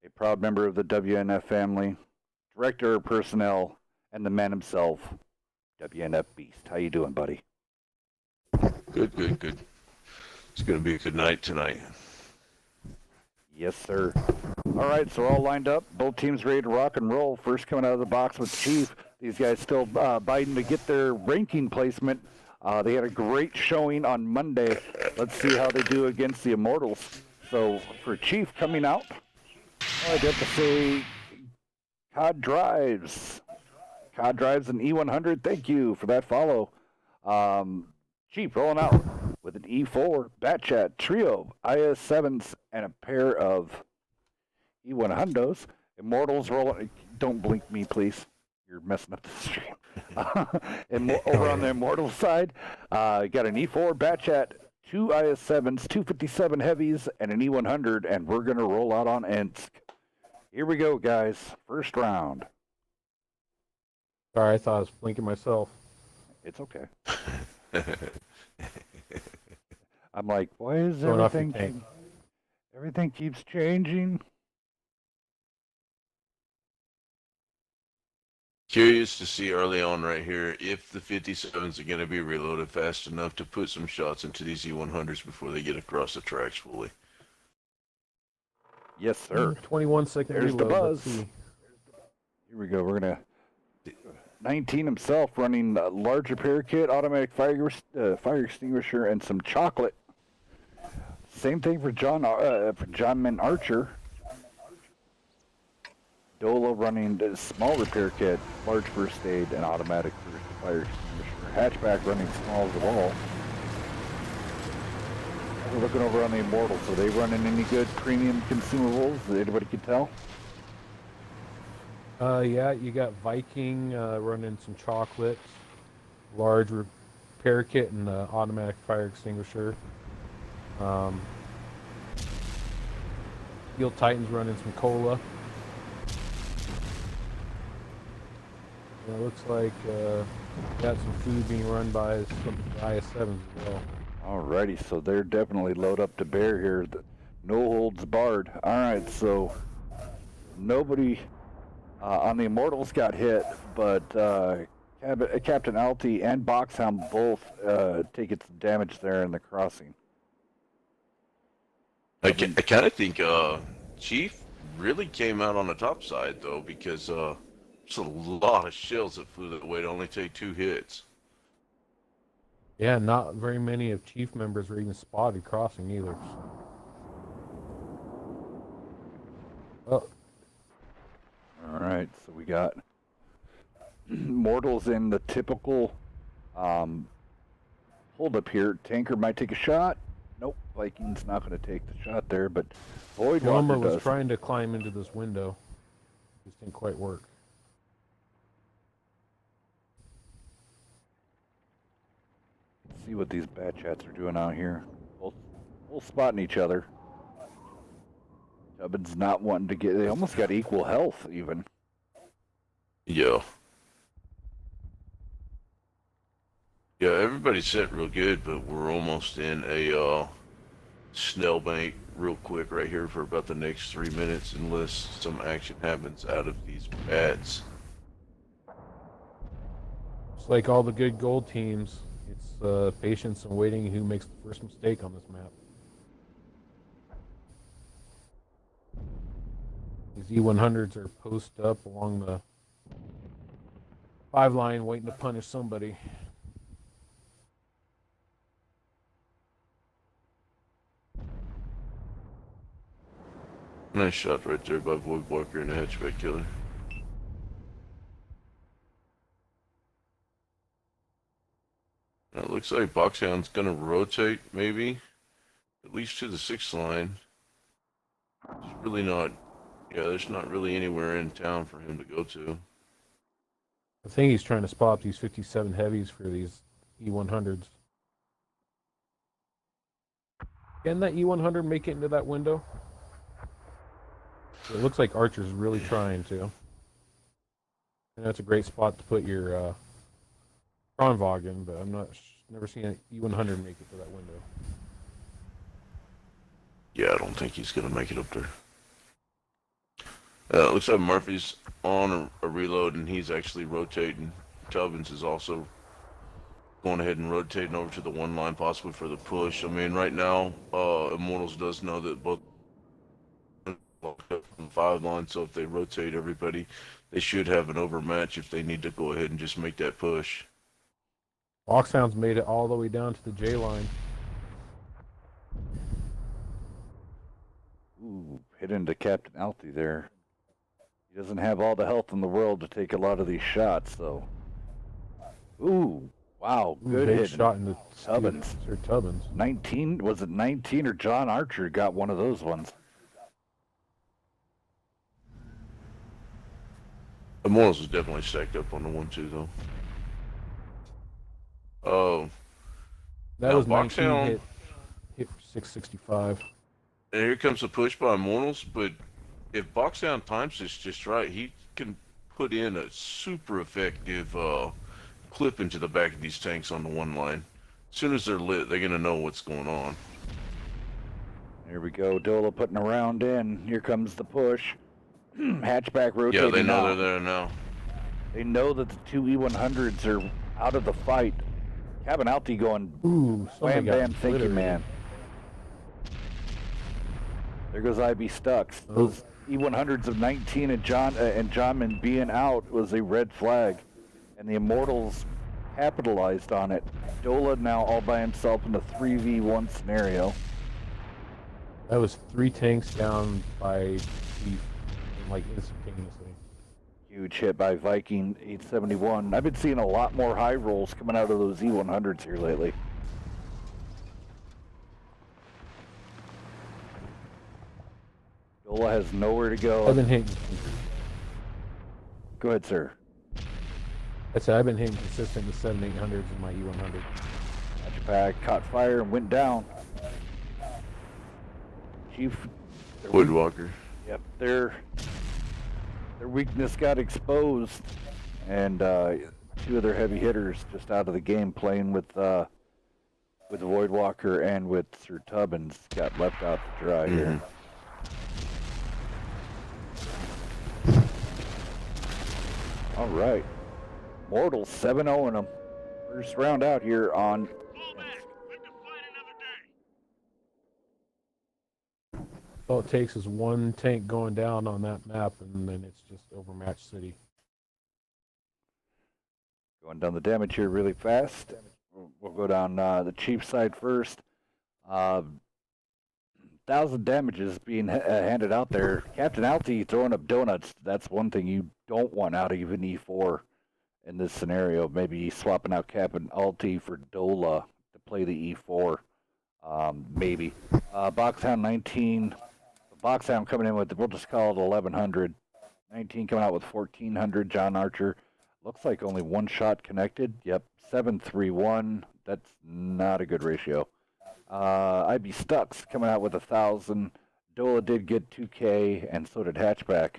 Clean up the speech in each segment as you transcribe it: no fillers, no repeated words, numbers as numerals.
a proud member of the WNF family, director of personnel, and the man himself, WNF Beast. How you doing, buddy? Good, good, good. It's going to be a good night tonight. Yes, sir. All right, so we're all lined up. Both teams ready to rock and roll. First coming out of the box with Chief. These guys still biting to get their ranking placement. They had a great showing on Monday. Let's see how they do against the Immortals. So for Chief coming out, I'd have to say COD Drives. COD Drives and E100. Thank you for that follow. Chief rolling out with an E4, Batchat, Trio, IS7s, and a pair of E100s. Immortals rolling. Don't blink me, please. You're messing up the stream. And over on the Immortals side, got an E4, Batchat, 2 IS7s, 257 heavies, and an E100, and we're going to roll out on Ensk. Here we go, guys. First round. Sorry, I thought I was blinking myself. It's okay. I'm like, why is Going off your everything? Everything keeps changing. Curious to see early on right here if the 57s are going to be reloaded fast enough to put some shots into these E100s before they get across the tracks fully. Yes, sir. 21 second There's the reload. buzz. Here we go. We're going to... 19 himself running a large repair kit, automatic fire extinguisher, and some chocolate. Same thing for John Man Archer. Dolo running a small repair kit, large first aid, and automatic fire extinguisher. Hatchback running small as well. We're looking over on the Immortals. Are they running any good premium consumables that anybody can tell? Yeah, you got Viking running some chocolates, large repair kit, and automatic fire extinguisher. Steel Titans running some cola. And it looks like got some food being run by some IS-7s as well. Alrighty, so they're definitely load up to bear here. No holds barred. Alright, so nobody on the Immortals got hit, but Captain Alti and Boxhound both taking some damage there in the crossing. I kind of think Chief really came out on the top side, though, because there's a lot of shells that flew that way to only take 2 hits. Yeah, not very many of Chief members were even spotted crossing either. Oh. Alright, so we got Mortals in the typical hold up here. Tanker might take a shot. Nope, Viking's not going to take the shot there, but Voidwalker was does. trying to climb into this window. Just didn't quite work. Let's see what these bad chats are doing out here. Both spotting each other. Tubbin's not wanting to get... They almost got equal health, even. Yeah. Yeah, everybody's set real good, but we're almost in a snail bank real quick right here for about the next 3 minutes unless some action happens out of these bats. It's like all the good gold teams. It's patience and waiting who makes the first mistake on this map. These E100s are posted up along the 5 line waiting to punish somebody. Nice shot right there by Voidwalker and the hatchback killer. Now it looks like Boxhound's gonna rotate, maybe, at least to the 6th line. It's really not, yeah, there's not really anywhere in town for him to go to. I think he's trying to spot up these 57 heavies for these E100s. Can that E100 make it into that window? It looks like Archer's really trying to. And that's a great spot to put your Kronwagen, but I'm never seen an E100 make it to that window. Yeah, I don't think he's gonna make it up there. Looks like Murphy's on a reload, and he's actually rotating. Tubbins is also going ahead and rotating over to the one line, possibly for the push. I mean, right now, Immortals does know that both locked up from the 5 line, so if they rotate everybody, they should have an overmatch if they need to go ahead and just make that push. Foxhound's made it all the way down to the J line. Ooh, hit into Captain Alty there. He doesn't have all the health in the world to take a lot of these shots, so. Ooh, wow, good Big hit. shot into Tubbins. Sir Tubbins. 19, was it 19 or John Archer got one of those ones? Immortals is definitely stacked up on the 1-2 though. That now was 19 Boxhound, hit 665. and here comes the push by Immortals, but if Boxhound times this just right, he can put in a super effective clip into the back of these tanks on the one line. As soon as they're lit, they're going to know what's going on. Here we go, Dola putting a round in. Here comes the push. Hatchback rotating. Yeah, they know now. they're there now. They know that the two E100s are out of the fight. Cabin Alty going, Ooh, wham got bam, thank you, obliterated. man. There goes IB Stucks. Those E100s of 19 and Johnman being out was a red flag, and the Immortals capitalized on it. Dola now all by himself in a 3v1 scenario. That was 3 tanks down by Chief, like instantaneously. Huge hit by Viking 871. I've been seeing a lot more high rolls coming out of those E100s here lately. Dola has nowhere to go. I've been hitting. Go ahead, sir. I said I've been hitting consistent with 7-800s in my E100. Hatchback caught fire and went down. Chief. Woodwalker. Yep, their weakness got exposed, and 2 of their heavy hitters just out of the game, playing with Voidwalker and with Sir Tubbins, got left out to dry here. All right, Mortal 7-0 in them. First round out here on. All it takes is 1 tank going down on that map, and then it's just overmatched city. Going down the damage here really fast. We'll go down the Chief side first. 1,000 damages being handed out there. Captain Alty throwing up donuts. That's one thing you don't want out of an E4 in this scenario. Maybe swapping out Captain Alty for Dola to play the E4. Maybe. Boxhound 19. Boxhound coming in with, we'll just call it 1,100. 19 coming out with 1,400. John Archer. Looks like only 1 shot connected. Yep, 731. That's not a good ratio. IB Stucks coming out with 1,000. Dola did get 2K, and so did Hatchback.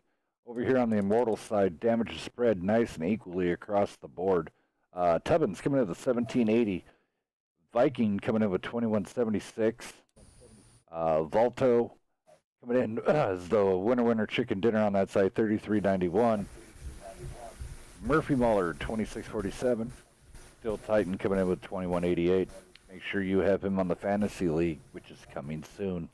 Over here on the Immortal side, damage is spread nice and equally across the board. Tubbins coming in with 1,780. Viking coming in with 2,176. Volto coming in as the winner chicken dinner on that side, 3,391. Murphy Muller, 2,647. Still Titan coming in with 2,188. Make sure you have him on the Fantasy League, which is coming soon.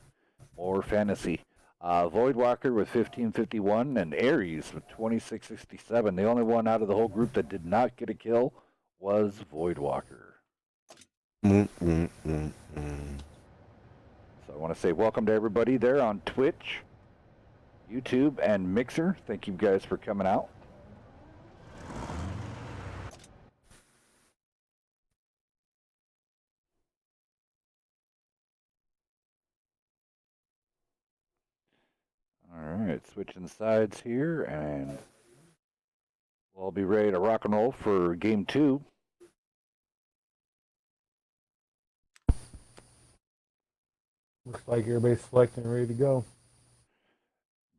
More fantasy. Voidwalker with 1,551 and Aries with 2,667. The only one out of the whole group that did not get a kill was Voidwalker. So I want to say welcome to everybody there on Twitch, YouTube, and Mixer. Thank you guys for coming out. All right, switching sides here, and we'll be ready to rock and roll for game 2. Looks like everybody's selecting and ready to go.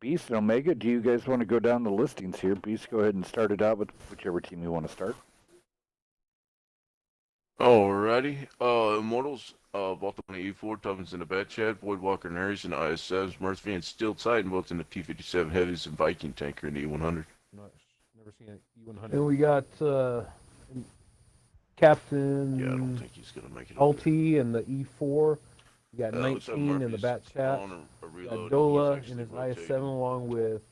Beast and Omega, do you guys want to go down the listings here? Beast, go ahead and start it out with whichever team you want to start. Alrighty. Immortals, Baltimore E4, Tubbins in the Bat Chat, Voidwalker and Ares in the IS-7s, Murphy and Steel Titan both in the T-57 Heavies and Viking Tanker in the E100. Not, never seen an E100. And we got Captain Yeah, I don't think he's going to make it over there. LT in the E4. You got What's up, 19 in the Murphy's Bat Chat. on a You reload, got Dola he's in his actually IS-7 along with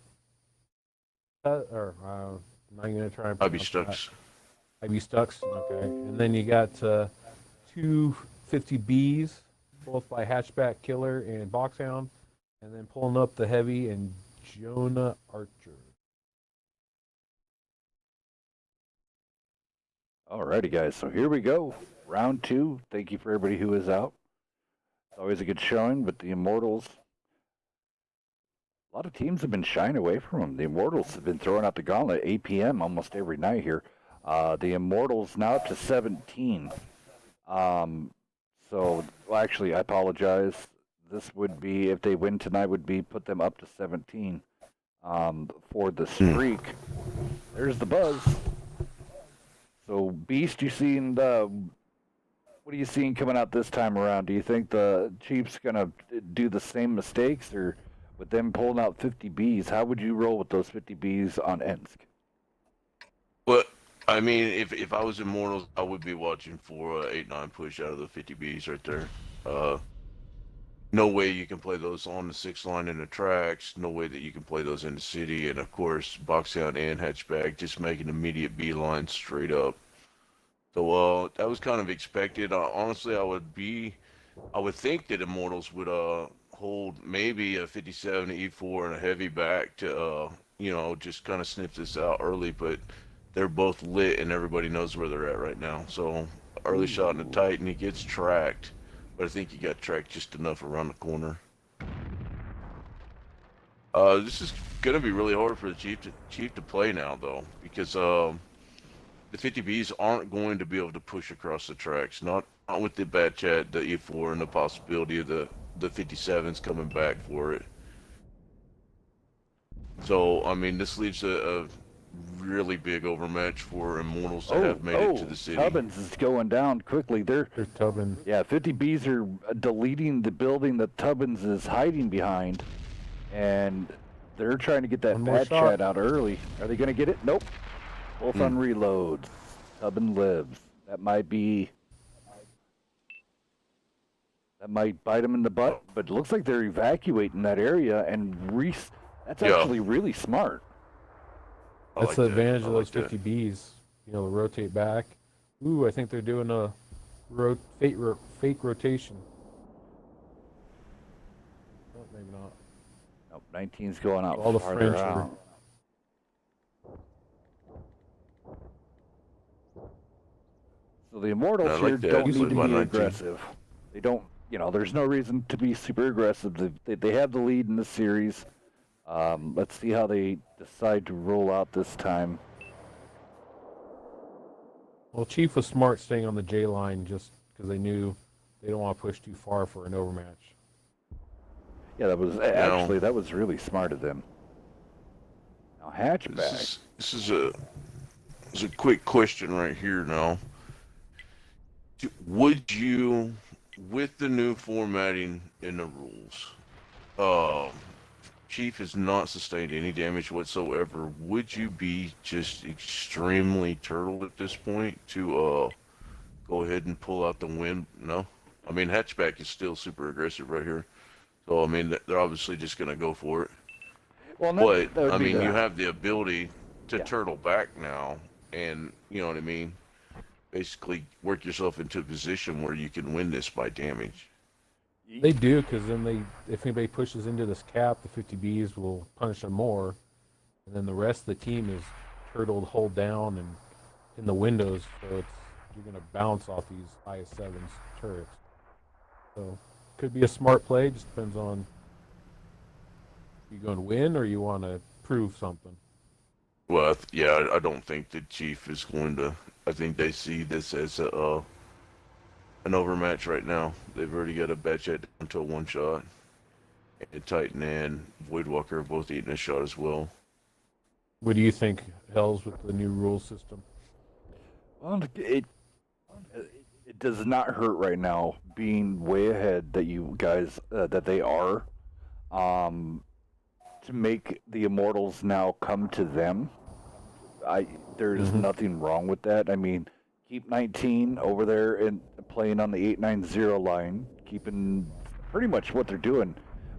I'm not even gonna try and I'd be pronounce stuck. that. IB Stucks. Okay, and then you got two 50Bs, both by Hatchback Killer and Boxhound, and then pulling up the heavy and Jonah Archer. Alrighty, guys. So here we go. Round 2. Thank you for everybody who is out. It's always a good showing, but the Immortals, a lot of teams have been shying away from them. The Immortals have been throwing out the gauntlet 8 p.m. almost every night here. The Immortals now up to 17. So, well, actually, I apologize. This would be, if they win tonight, would be put them up to 17 for the streak. There's the buzz. So, Beast, you seen the... What are you seeing coming out this time around? Do you think the Chiefs gonna do the same mistakes, or with them pulling out 50 Bs, how would you roll with those 50 Bs on Ensk? Well, I mean, if I was Immortals, I would be watching for 8-9 push out of the 50 Bs right there. No way you can play those on the 6 line in the tracks. No way that you can play those in the city. And of course, Boxhound and Hatchback just making immediate beeline straight up. So that was kind of expected. Honestly, I would think that Immortals would hold maybe a 57 E4 and a heavy back to just kind of sniff this out early, but they're both lit and everybody knows where they're at right now. So early shot in the Titan, he gets tracked, but I think he got tracked just enough around the corner. This is gonna be really hard for the Chief to play now though, because the 50Bs aren't going to be able to push across the tracks. Not with the Bat Chat, the E4, and the possibility of the 57s coming back for it. So, I mean, this leaves a really big overmatch for Immortals to have made it to the city. Tubbins is going down quickly. They're Tubbins. Yeah, 50Bs are deleting the building that Tubbins is hiding behind, and they're trying to get that Bat Chat out early. Are they going to get it? Nope. Both on reloads. Tubbin lives. That might bite him in the butt, but it looks like they're evacuating that area, and that's actually really smart. That's the advantage of those 50Bs. Rotate back. Ooh, I think they're doing a fake rotation. Oh, maybe not. Nope, 19's going out All the farther French out. So the Immortals here don't need to be aggressive. They don't, there's no reason to be super aggressive. They have the lead in the series. Let's see how they decide to roll out this time. Well, Chief was smart staying on the J line just because they knew they don't want to push too far for an overmatch. Yeah, that was really smart of them. Now Hatchback. This is a quick question right here now. Would you, with the new formatting in the rules, Chief has not sustained any damage whatsoever, would you be just extremely turtled at this point to go ahead and pull out the win? No? I mean, Hatchback is still super aggressive right here. So, I mean, they're obviously just going to go for it. Well, but, I mean, you have the ability to turtle back now and, you know what I mean? Basically work yourself into a position where you can win this by damage. They do, because then if anybody pushes into this cap, the 50Bs will punish them more, and then the rest of the team is turtled, hold down, and in the windows, so you're going to bounce off these IS-7's turrets. So, could be a smart play, just depends on you going to win or you want to prove something. Well, yeah, I don't think the Chief is going to. I think they see this as an overmatch right now. They've already got a Bat Chat down to a one shot, and Titan and Voidwalker are both eating a shot as well. What do you think, Hells, with the new rule system? Well, it it does not hurt right now being way ahead that you guys that they are. To make the Immortals now come to them. There's nothing wrong with that. I mean, keep 19 over there and playing on the 890 line, keeping pretty much what they're doing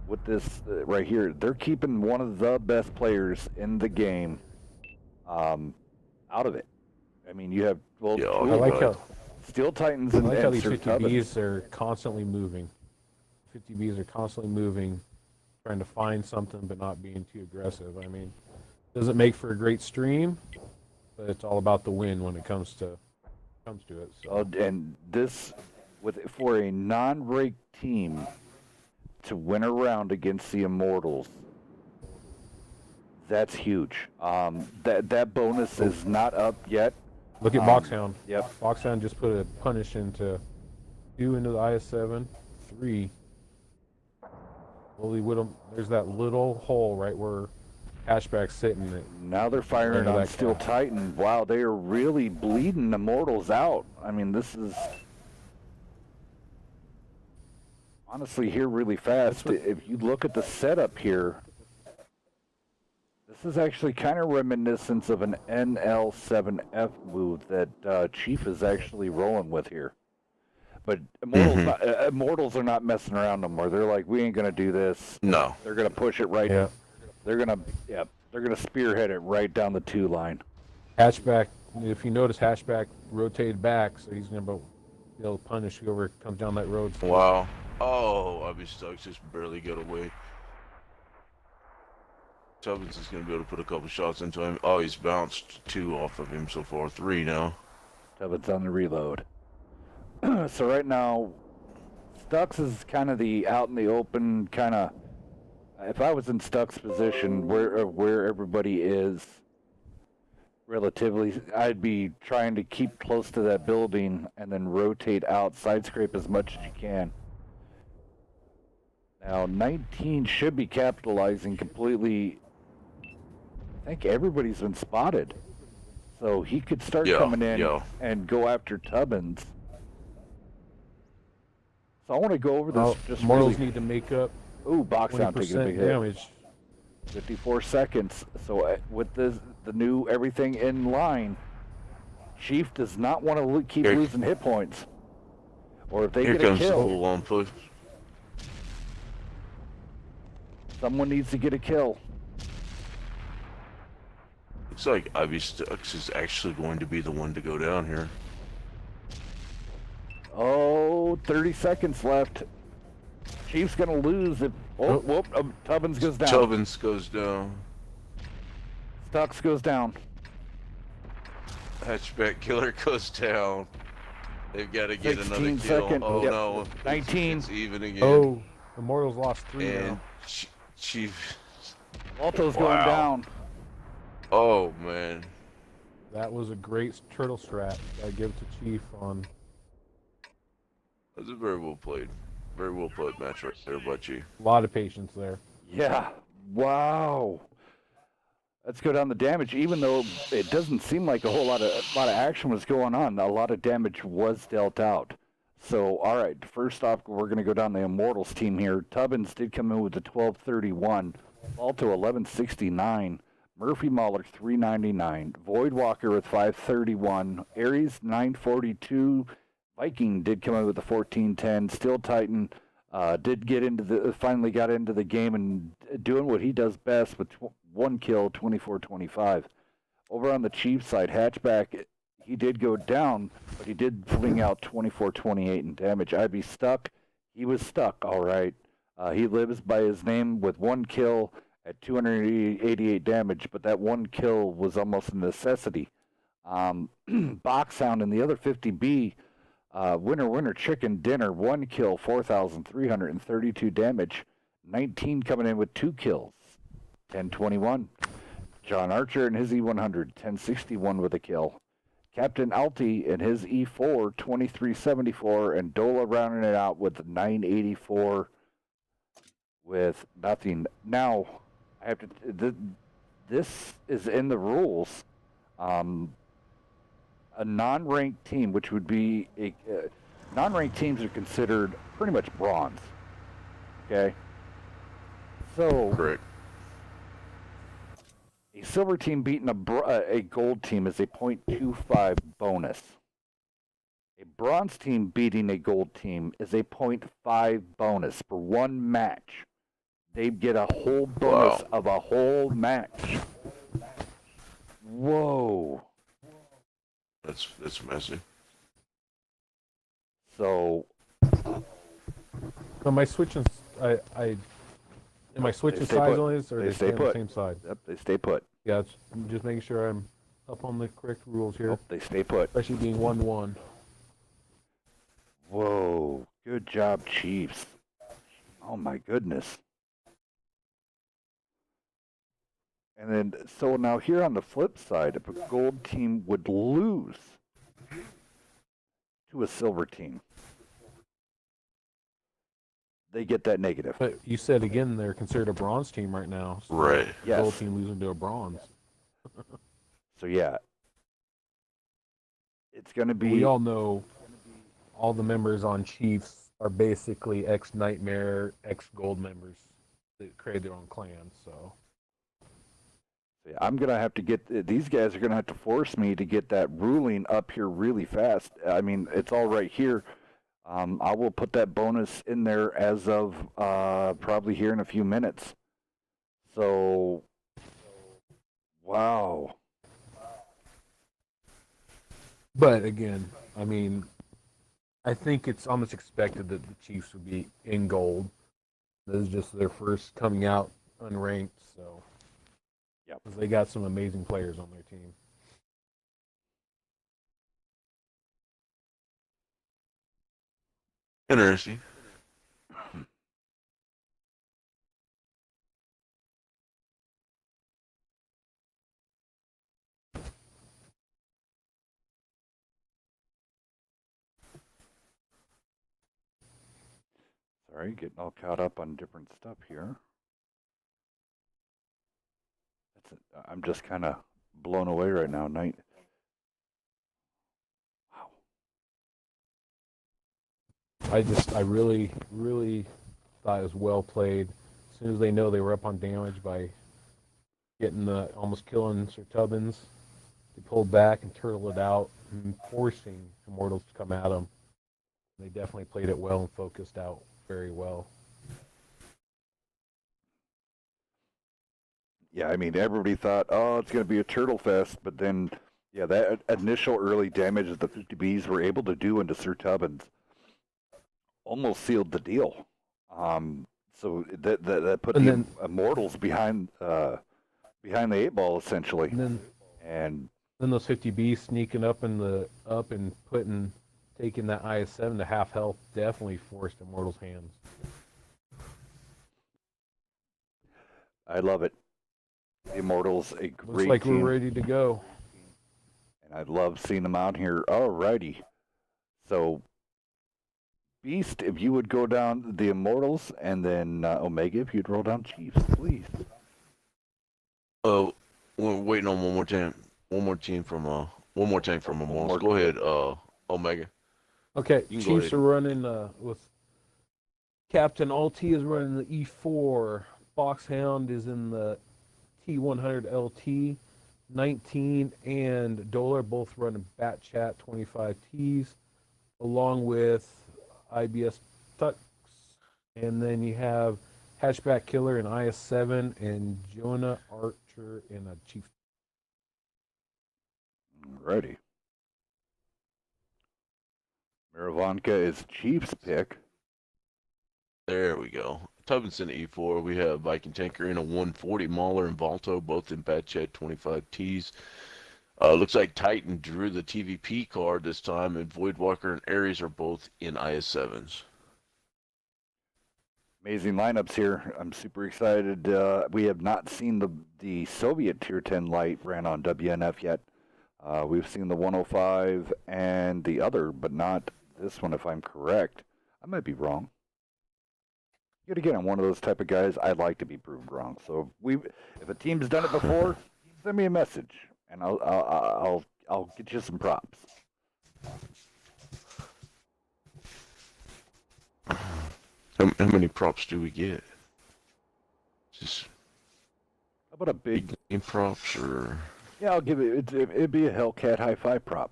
with this right here. They're keeping one of the best players in the game out of it. I mean, you have Yeah, two I like how Steel Titans I and like how and these Sir 50 Tubbins. Bs are constantly moving. 50 Bs are constantly moving, trying to find something but not being too aggressive. I mean, doesn't make for a great stream, but it's all about the win when it comes to it. So. Oh, and this, for a non-ranked team to win a round against the Immortals, that's huge. That bonus is not up yet. Look at Boxhound. Yep. Boxhound just put a punish into 2 into the IS-7, 3. Holy Whittle, there's that little hole right where Hatchback's sitting. Now they're firing Under on that Steel cap. Titan. Wow, they are really bleeding Immortals out. I mean, this is honestly here really fast. If you look at the setup here, this is actually kind of reminiscent of an NL7F move that Chief is actually rolling with here. But Immortals are not messing around no more. They're like, we ain't gonna do this. No. They're gonna push it right. Yeah. They're gonna spearhead it right down the 2 line. Hatchback, if you notice, Hatchback rotated back, so he's going to be able to punish whoever comes down that road. Wow. Oh, I'll be stuck. Just barely got away. Tubbins is going to be able to put a couple shots into him. Oh, he's bounced 2 off of him so far. 3 now. Tubbins on the reload. So right now, Stux is kind of the out in the open kind of. If I was in Stuck's position, where everybody is, relatively, I'd be trying to keep close to that building and then rotate out, side scrape as much as you can. Now, 19 should be capitalizing completely. I think everybody's been spotted. So he could start coming in and go after Tubbins. So I want to go over this just Mortals really. need to make up Ooh, Boxhound taking a big 20% hit. damage. 54 seconds. So with the new everything in line, Chief does not want to keep losing hit points. Or if they Here get a comes the kill, full-on push. someone needs to get a kill. Looks like Ivy Stux is actually going to be the one to go down here. Oh, 30 seconds left. Chief's going to lose if... Tubbins goes down. Tubbins goes down. Stux goes down. Hatchback killer goes down. They've got to get another 16 kill. seconds. Oh Yep. no. 19. It's even again. Oh, the Mortals lost 3 and now. Chief. Alto's going down. Oh man. That was a great turtle strat. I give it to Chief on. That was a very well played. Very well played match right there by Chief. A lot of patience there. Yeah. Wow. Let's go down the damage. Even though it doesn't seem like a whole lot of action was going on, a lot of damage was dealt out. So, all right. First off, we're going to go down the Immortals team here. Tubbins did come in with a 1231. Alto 1169. Murphy Mahler 399. Voidwalker with 531. Ares 942. Viking did come in with a 1410. Steel Titan did get finally got into the game and doing what he does best with 1 kill, 24-25. Over on the Chiefs side, Hatchback, he did go down, but he did fling out 24-28 in damage. I'd be stuck. He was stuck, all right. He lives by his name with 1 kill at 288 damage, but that 1 kill was almost a necessity. Boxhound and the other 50B, winner chicken dinner, 1 kill, 4,332 damage. 19 coming in with 2 kills, 1021. John Archer and his E100, 1061 with a kill. Captain Alti and his E4, 2374, and Dola rounding it out with 984 with nothing. Now, I have to. This is in the rules. A non-ranked team, which would be non-ranked teams are considered pretty much bronze. Okay, so Correct. a silver team beating a gold team is a 0.25 bonus. A bronze team beating a gold team is a 0.5 bonus for one match. They get a whole bonus Wow. of a whole match. Whoa. That's massive. So Am I switching? Am I switching stay sides put. on this, or They are they stay stay on the put. same side? Yep, they stay put. Yeah, I'm just making sure I'm up on the correct rules here, Nope, they stay put. especially being 1-1. Whoa. Good job, Chiefs. Oh my goodness. And then, so now here on the flip side, if a gold team would lose to a silver team, they get that negative. But you said again they're considered a bronze team right now. So Right. the gold Yes. team losing to a bronze. So yeah, it's going to be. We all know all the members on Chiefs are basically ex-Nightmare, ex-Gold members that created their own clan. So I'm going to have to get. These guys are going to have to force me to get that ruling up here really fast. I mean, it's all right here. I will put that bonus in there as of probably here in a few minutes. So, wow. but again, I mean, I think it's almost expected that the Chiefs would be in gold. This is just their first coming out unranked, so Yep. because they got some amazing players on their team. Interesting. Sorry, getting all caught up on different stuff here. I'm just kind of blown away right now. Wow. I really thought it was well played. As soon as they know they were up on damage by getting almost killing Sir Tubbins, they pulled back and turtled it out, and forcing Immortals to come at them. They definitely played it well and focused out very well. Yeah, I mean, everybody thought, oh, it's going to be a turtle fest, but then, yeah, that initial early damage that the 50Bs were able to do into Sir Tubbins almost sealed the deal. So that put the Immortals behind the 8-ball essentially. And then those 50Bs sneaking up and taking that IS-7 to half health definitely forced Immortals' hands. I love it. The Immortals, a great Looks like team. we're ready to go. And I love seeing them out here. Alrighty. So, Beast, if you would go down the Immortals, and then Omega, if you'd roll down Chiefs, please. Oh, we're waiting on one more tank from Immortals. Go ahead, Omega. Okay, You can go Chiefs ahead. are running with Captain Alti is running the E4. Foxhound is in the T100 LT. 19 and Dolar both running Bat Chat 25Ts, along with IBS Tux. And then you have Hatchback Killer in IS-7 and Jonah Archer in a Chief. Alrighty. Maravanka is Chiefs pick. There we go. Tubbins in E4. We have Viking Tanker in a 140. Mauler and Valto both in Bat Chat 25Ts. Looks like Titan drew the TVP card this time, and Voidwalker and Ares are both in IS-7s. Amazing lineups here. I'm super excited. We have not seen the Soviet Tier 10 light ran on WNF yet. We've seen the 105 and the other, but not this one, if I'm correct. I might be wrong. Yet again, I'm one of those type of guys. I'd like to be proved wrong. So if a team's done it before, send me a message, and I'll get you some props. How many props do we get? Just How about a big? big game props or? Yeah, I'll give it. It'd be a Hellcat high five prop.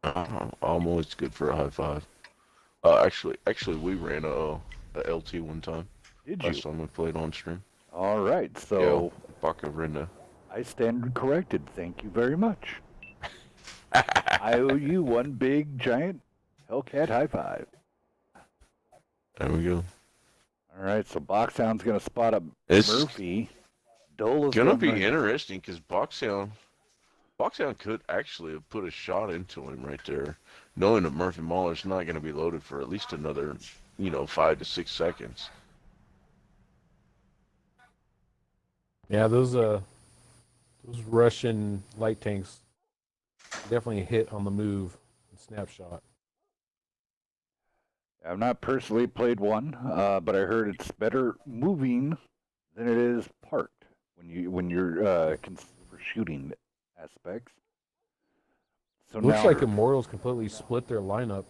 I'm always good for a high five. Actually, we ran a LT one time. Did you? Last time we played on stream. All right. So Yeah, Baka Renda. I stand corrected. Thank you very much. I owe you one big giant Hellcat high five. There we go. All right. So Boxhound's gonna spot up It's Murphy. Dola's gonna be interesting because Boxhound could actually have put a shot into him right there, knowing that Murphy Mahler's not going to be loaded for at least another, 5 to 6 seconds. Yeah, those Russian light tanks definitely hit on the move and snapshot. I've not personally played one, but I heard it's better moving than it is parked when you're for shooting aspects. So Looks now, like Immortals completely split their lineup.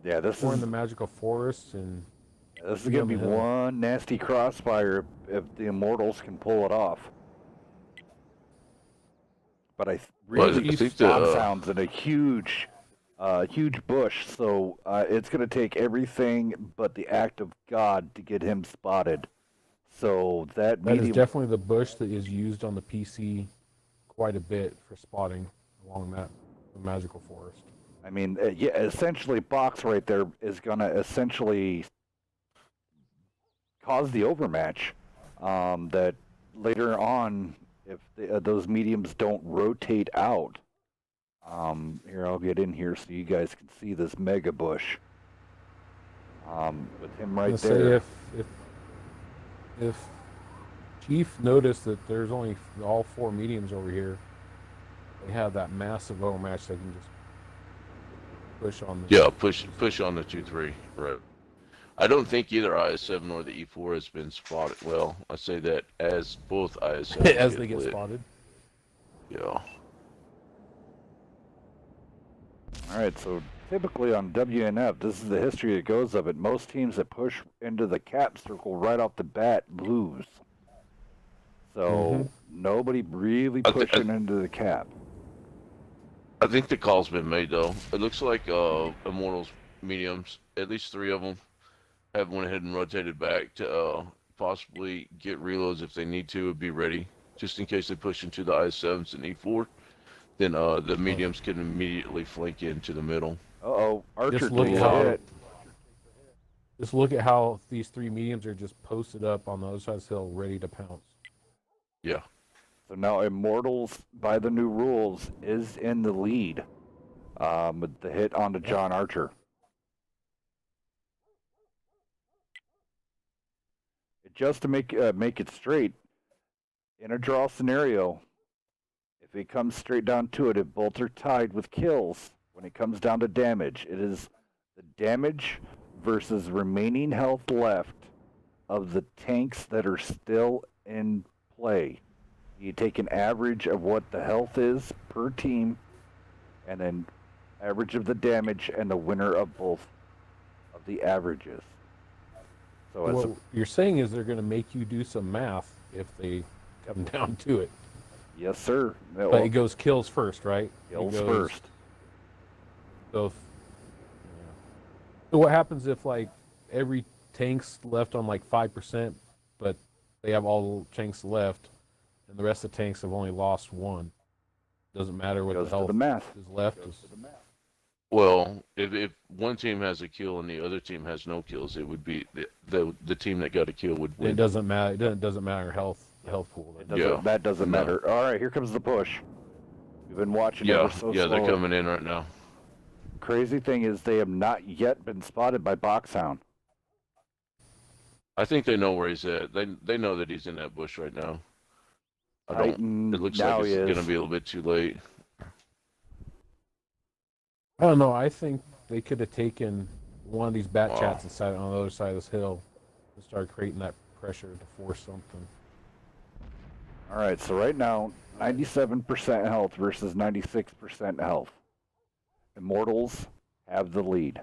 yeah, this Four in is the Magical Forest and this is gonna be Yeah. one nasty crossfire if the Immortals can pull it off. But I really I think sounds in a huge bush, so it's gonna take everything but the act of God to get him spotted. So that is medium, definitely the bush that is used on the PC quite a bit for spotting along that Magical Forest. I mean, yeah, essentially, Box right there is gonna essentially cause the overmatch. That later on, if those mediums don't rotate out, here I'll get in here so you guys can see this mega bush. With him right there. If Chief noticed that there's only all 4 mediums over here, they have that massive overmatch. They can just push on the push on the 2-3. Right. I don't think either IS-7 or the E4 has been spotted. Well, I say that as both IS-7 as they get spotted. Yeah. All right, so typically on WNF, this is the history that goes of it. Most teams that push into the cap circle right off the bat lose. So nobody really pushing into the cap. I think the call's been made though. It looks like Immortals mediums, at least 3 of them, have went ahead and rotated back to possibly get reloads if they need to, be ready, just in case they push into the IS-7s and E4. Then the mediums can immediately flank into the middle. Uh-oh, Archer Just look takes at a how hit. Just look at how these 3 mediums are just posted up on the other side of the hill, ready to pounce. Yeah. So now Immortals, by the new rules, is in the lead with the hit onto John Archer. Just to make it straight, in a draw scenario, if it comes straight down to it, if both are tied with kills, when it comes down to damage, it is the damage versus remaining health left of the tanks that are still in play. You take an average of what the health is per team, and then average of the damage, and the winner of both of the averages. So What you're saying is they're going to make you do some math if they come down to it. yes, sir. But it goes kills first, right? Kills It goes, first. So, so what happens if like every tank's left on like 5%, but they have all the tanks left, and the rest of the tanks have only lost 1? Doesn't matter what Goes the to health the math. is left. Well, if one team has a kill and the other team has no kills, it would be the team that got a kill would win. It doesn't matter. It doesn't matter health pool. That doesn't matter. All right, here comes the push. We've been watching ever so they're slowly. coming in right now. Crazy thing is they have not yet been spotted by Boxhound. I think they know where he's at. They know that he's in that bush right now. It looks now like he it's is. going to be a little bit too late. I don't know. I think they could have taken one of these bat chats and sat on the other side of this hill and started creating that pressure to force something. All right, so right now, 97% health versus 96% health. Immortals have the lead.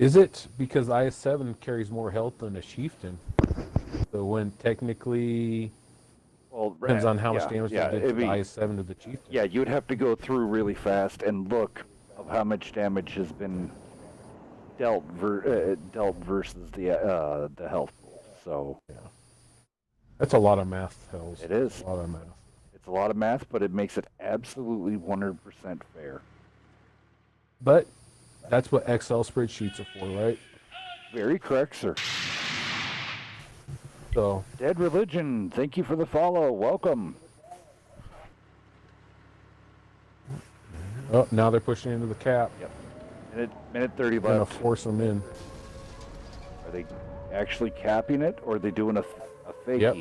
Is it because IS-7 carries more health than a chieftain? So when technically Well, depends on how much damage yeah, they did to the IS-7 to the chieftain. yeah, you'd have to go through really fast and look of how much damage has been dealt versus the health pool. So Yeah. That's a lot of math, Hells. it is. A lot of math. It's a lot of math, but it makes it absolutely 100% fair. But that's what Excel spreadsheets are for, right? Very correct, sir. So Dead Religion, thank you for the follow. Welcome. oh, now they're pushing into the cap. Yep. Minute 30 Gonna left. force them in. Are they actually capping it, or are they doing a fakie? Yep.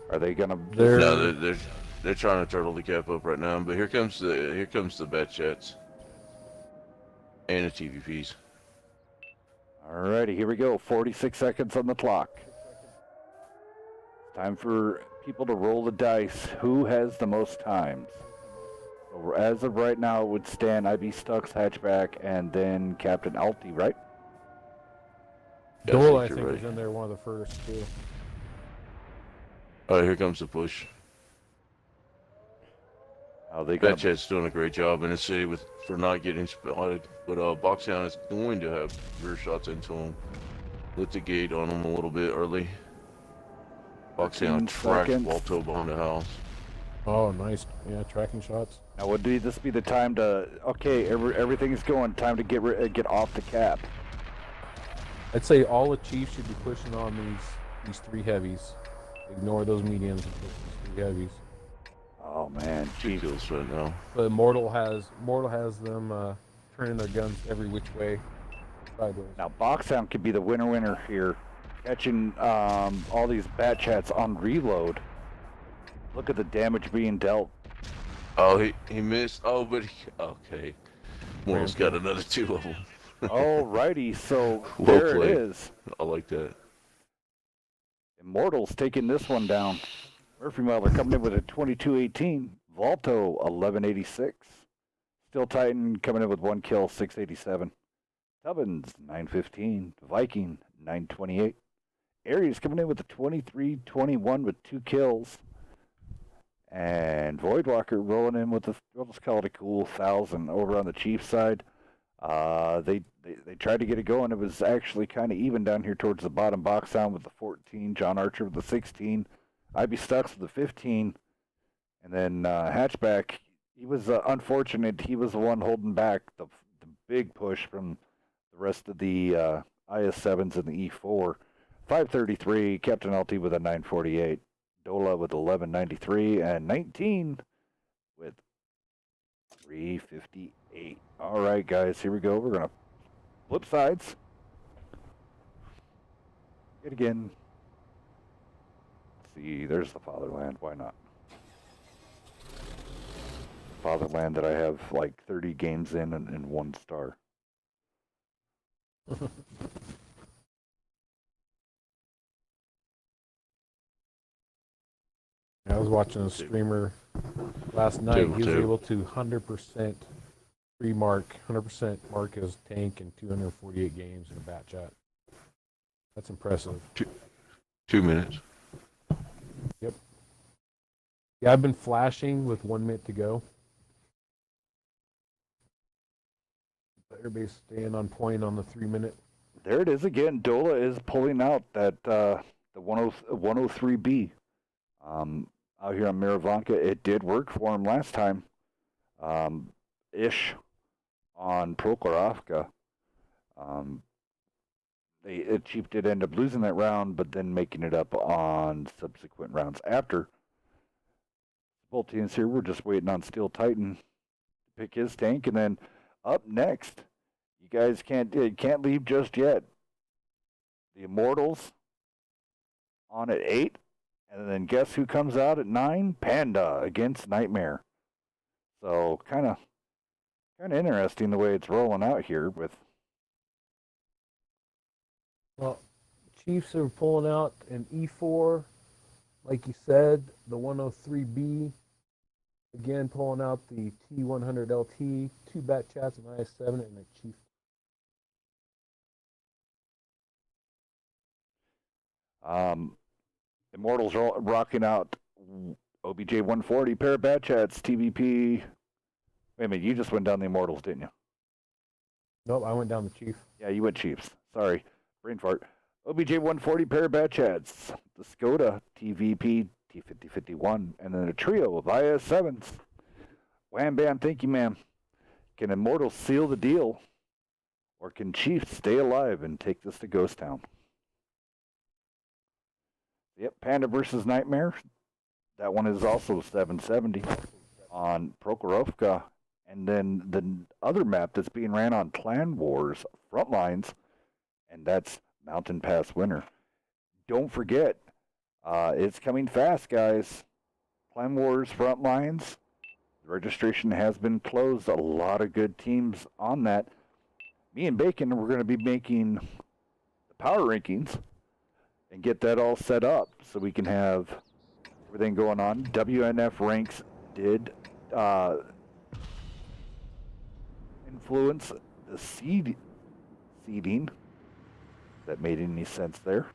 Are they gonna? No, they're trying to turtle the cap up right now. But here comes the bat chats and the TVPs. Alrighty, here we go. 46 seconds on the clock. Time for people to roll the dice. Who has the most times? So as of right now, it would stand IB Stucks, Hatchback, and then Captain Alti, right? Yeah, Dole, I you're think, right. was in there one of the first, too. All right, here comes the push. How they gonna? Batchat's doing a great job in the city for not getting spotted, but Boxhound is going to have rear shots into him. Lit the gate on him a little bit early. 13 Boxhound tracked seconds. Walto behind the house. Oh, nice. Yeah, tracking shots. Now would this be the time to? Okay, everything is going. Time to get off the cap. I'd say all the Chiefs should be pushing on these three heavies. Ignore those mediums and push these three heavies. Oh man, Two Chief. kills right now. But Mortal has them turning their guns every which way, sideways. Now Boxhound could be the winner here, catching all these bat chats on reload. Look at the damage being dealt. Oh, he missed. Oh, but okay. Mortal's got another two of them. Alrighty, so Well there played. it is. I like that. Immortals taking this one down. Murphy Miller coming in with a 22-18. Volto 11-86. Still Titan coming in with 1 kill, 687. Tubbins 915. Viking 928. Aries coming in with a 23-21 with 2 kills. And Voidwalker rolling in with we'll just call it a cool 1,000 over on the Chiefs side. They tried to get it going. It was actually kind of even down here towards the bottom box down with the 14. John Archer with the 16. IB Stucks with the 15. And then Hatchback, he was unfortunate. He was the one holding back the big push from the rest of the IS-7s and the E4. 533, Captain LT with a 948. Dola with 1193 and 19 with 358. All right, guys, here we go. We're going to flip sides. Yet again. Let's see, there's the Fatherland. Why not? Fatherland that I have like 30 games in and 1 star. I was watching a streamer last night. He was Too. able to 100% pre-mark, 100% mark his tank in 248 games in a bat chat. That's impressive. 2 minutes. Yep. Yeah, I've been flashing with 1 minute to go. Everybody's staying on point on the 3 minute. There it is again. Dola is pulling out that the 103B. Out here on Miravanka, it did work for him last time. Ish on Prokhorovka. Chief did end up losing that round, but then making it up on subsequent rounds after. Both teams here, we're just waiting on Steel Titan to pick his tank, and then up next, you guys can't leave just yet. The Immortals on at 8. And then guess who comes out at 9? Panda against Nightmare. So kind of interesting the way it's rolling out here with. Well, Chiefs are pulling out an E4, like you said, the 103B. Again, pulling out the T100 LT, 2 bat chats, an IS-7, and a Chief Immortals rocking out OBJ 140, pair of bad chats, TVP. Wait a minute, you just went down the Immortals, didn't you? Nope, I went down the Chief. Yeah, you went Chiefs. Sorry, brain fart. OBJ 140, pair of bad chats, the Skoda, TVP, T5051, and then a trio of IS7s. Wham bam, thank you, ma'am. Can Immortals seal the deal? Or can Chiefs stay alive and take this to Ghost Town? Yep, Panda versus Nightmare. That one is also 770 on Prokhorovka. And then the other map that's being ran on Clan Wars Frontlines, and that's Mountain Pass Winter. Don't forget, it's coming fast, guys. Clan Wars Frontlines. Registration has been closed. A lot of good teams on that. Me and Bacon, we're going to be making the power rankings and get that all set up so we can have everything going on. WNF ranks did influence the seeding. If that made any sense there.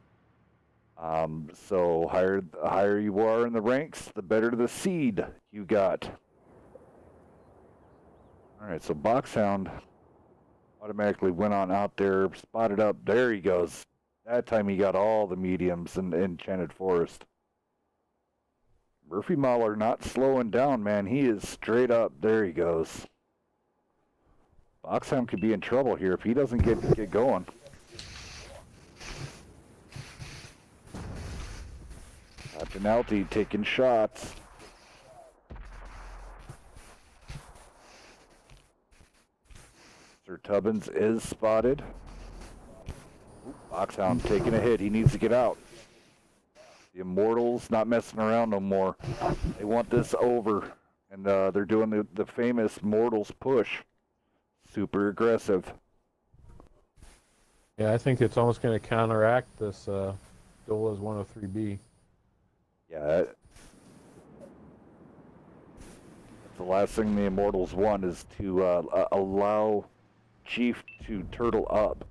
So higher you are in the ranks, the better the seed you got. All right, so Boxhound automatically went on out there, spotted up. There he goes. That time he got all the mediums in Enchanted Forest. Murphy Mahler not slowing down, man. He is straight up. There he goes. Boxhound could be in trouble here if he doesn't get going. Penalty taking shots. Sir Tubbins is spotted. Boxhound taking a hit. He needs to get out. The Immortals not messing around no more. They want this over. And they're doing the famous Mortals push. Super aggressive. Yeah, I think it's almost going to counteract this Dola's 103B. Yeah. That's the last thing the Immortals want is to allow Chief to turtle up.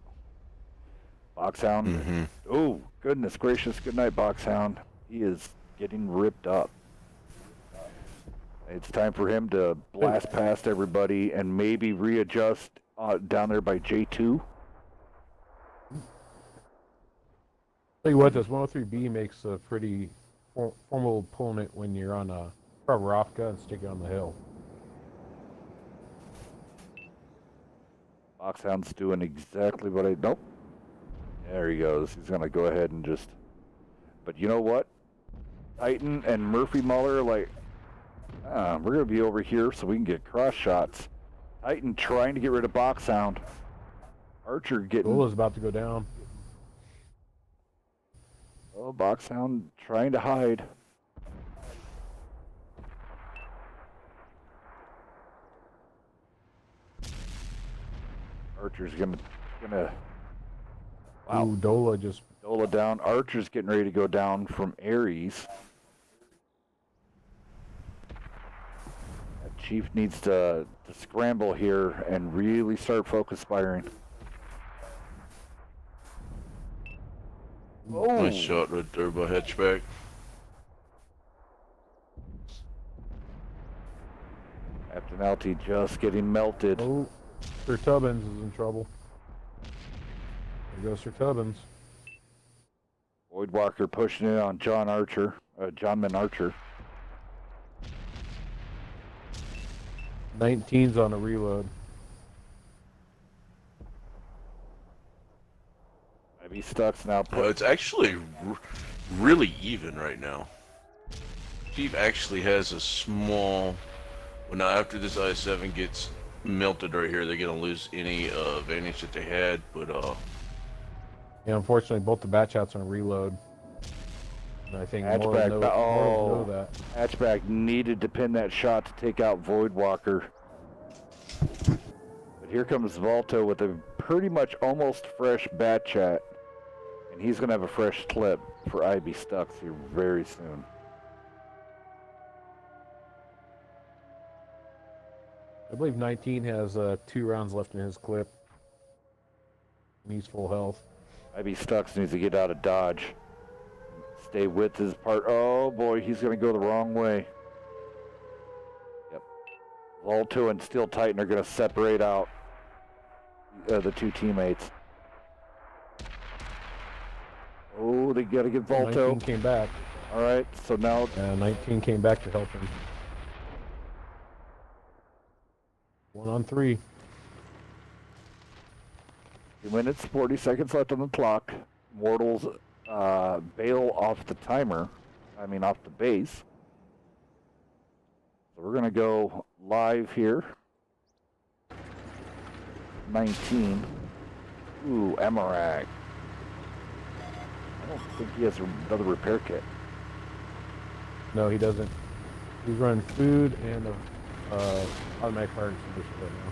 Boxhound. Mm-hmm. Oh, goodness gracious. Good night, Boxhound. He is getting ripped up. It's time for him to blast past everybody and maybe readjust down there by J2. Tell you what, this 103B makes a pretty formidable opponent when you're on a Prokhorovka and stick it on the hill. Boxhound's doing exactly what I... Nope. There he goes. He's going to go ahead and just... But you know what? Titan and Murphy Muller, like... we're going to be over here so we can get cross shots. Titan trying to get rid of Boxhound. Archer getting... Dola's about to go down. Oh, Boxhound trying to hide. Archer's gonna wow. Ooh, Dola just... Dola down. Archer's getting ready to go down from Ares. Chief needs to scramble here and really start focus firing. Oh. Nice shot right there by Hatchback. Captain Alty just getting melted. Oh, Sir Tubbins is in trouble. There goes Sir Tubbins. Voidwalker pushing it on John Archer. Johnman Archer. 19's on a reload. Maybe Stuck's now. It's actually really even right now. Chief actually has a small... Well, now after this I-7 gets melted right here, they're going to lose any advantage that they had, but... Yeah, unfortunately, both the batch outs are on reload. And I think more Hatchback, know that. Hatchback needed to pin that shot to take out Voidwalker. But here comes Volto with a pretty much almost fresh bat chat. And he's going to have a fresh clip for IB Stucks here very soon. I believe 19 has 2 rounds left in his clip. And he's full health. IB Stucks needs to get out of Dodge. stay with his part. Oh boy, he's going to go the wrong way. Yep. Volto and Steel Titan are going to separate out the two teammates. Oh, they got to get Volto. 19 came back. All right, so now 19 came back to help him. 1-on-3. 2 minutes, 40 seconds left on the clock. Mortals bail off the timer. Off the base. So we're going to go live here. 19. Ooh, Amarak. I don't think he has another repair kit. No, he doesn't. He's running food and automatic fire extinguisher right now.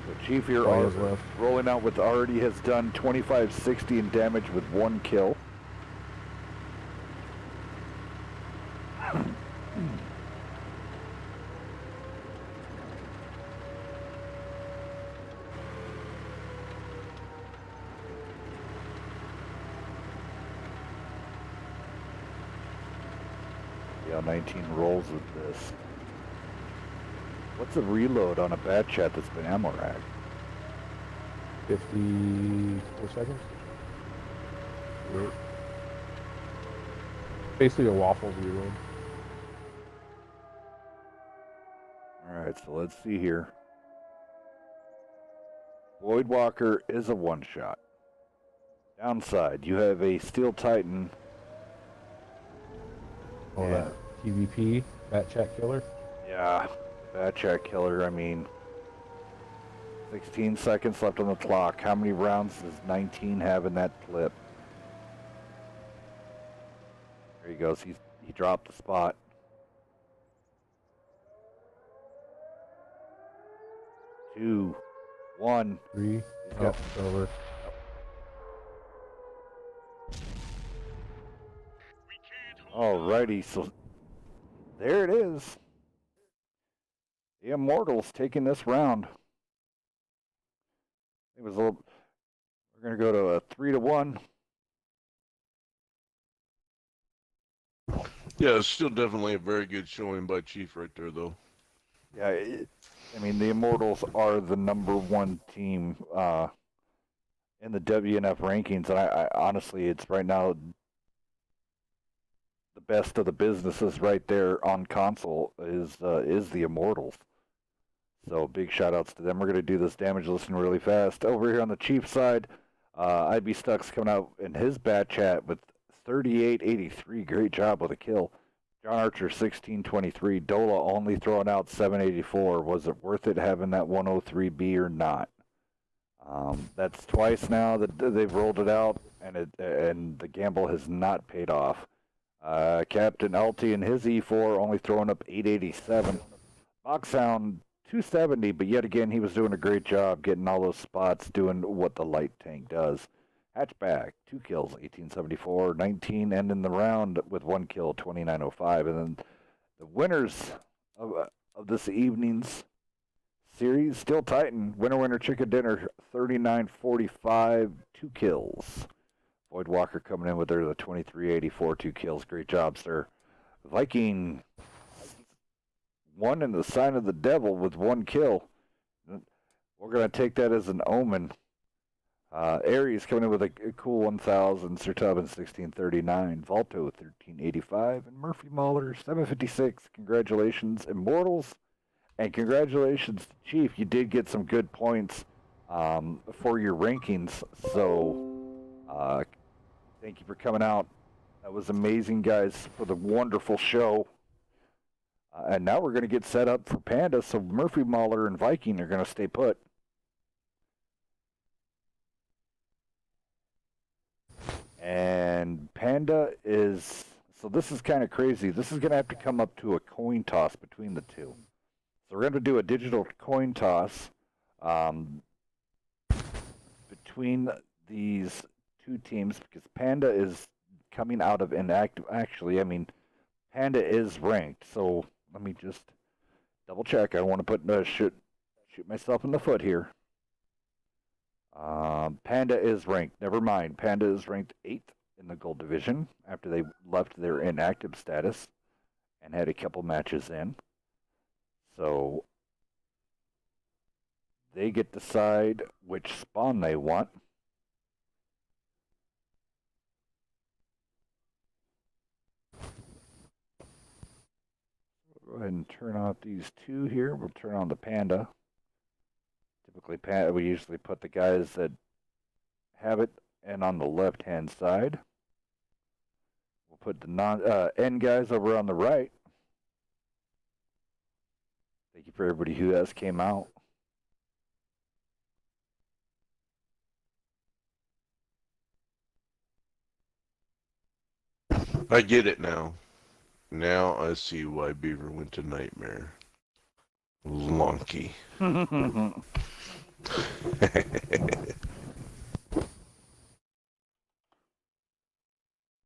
So Chief here All is left. rolling out with already has done 2560 in damage with 1 kill. Yeah, 19 rolls with this. What's the reload on a bad chat that's been ammo racked? 54 seconds. Wait. Basically a waffle reload. Alright, so let's see here. Voidwalker is a one-shot. Downside, you have a Steel Titan. Oh, Yeah. that PvP, Bat Chat Killer. Yeah, bad chat killer. 16 seconds left on the clock. How many rounds does 19 have in that clip? There he goes. He dropped the spot. Two, one. 3. He's Oh, got- it's over. Alrighty, so there it is. The Immortals taking this round. It was a little. We're gonna go to a 3-1. Yeah, it's still definitely a very good showing by Chief right there, though. Yeah, the Immortals are the #1 team in the WNF rankings, and I honestly, it's right now the best of the businesses right there on console is the Immortals. So big shout outs to them. We're gonna do this damage listing really fast. Over here on the Chief side, IB Stuck's coming out in his bad chat with 3883. Great job with a kill. John Archer 1623. Dola only throwing out 784. Was it worth it having that 103B or not? That's twice now that they've rolled it out, and the gamble has not paid off. Captain Alti and his E4 only throwing up 887. Boxhound 270, but yet again he was doing a great job getting all those spots, doing what the light tank does. Hatchback, 2 kills, 1874, 19 ending the round with 1 kill, 2905. And then the winners of this evening's series, Steel Titan, winner chicken dinner, 3945, 2 kills. Voidwalker coming in with the 2384, 2 kills. Great job, sir. Viking, 1 in the sign of the devil with 1 kill. We're going to take that as an omen. Aries coming in with a cool 1000, Sir Tubbin 1639, Volto 1385, and Murphy Mahler 756. Congratulations, Immortals, and congratulations, Chief. You did get some good points for your rankings, so thank you for coming out. That was amazing, guys, for the wonderful show. And now we're going to get set up for Panda, so Murphy Mahler and Viking are going to stay put. And Panda is, so this is kind of crazy. This is going to have to come up to a coin toss between the two. So we're going to do a digital coin toss between these two teams, because Panda is coming out of inactive. Actually, Panda is ranked. So let me just double check. I don't want to put shoot myself in the foot here. Panda is ranked. Never mind. Panda is ranked 8th in the gold division after they left their inactive status and had a couple matches in. So they get to decide which spawn they want. Go ahead and turn off these two here. We'll turn on the Panda. Typically, we usually put the guys that have it and on the left-hand side. We'll put the end guys over on the right. Thank you for everybody who has came out. I get it now. Now I see why Beaver went to Nightmare. Lunky.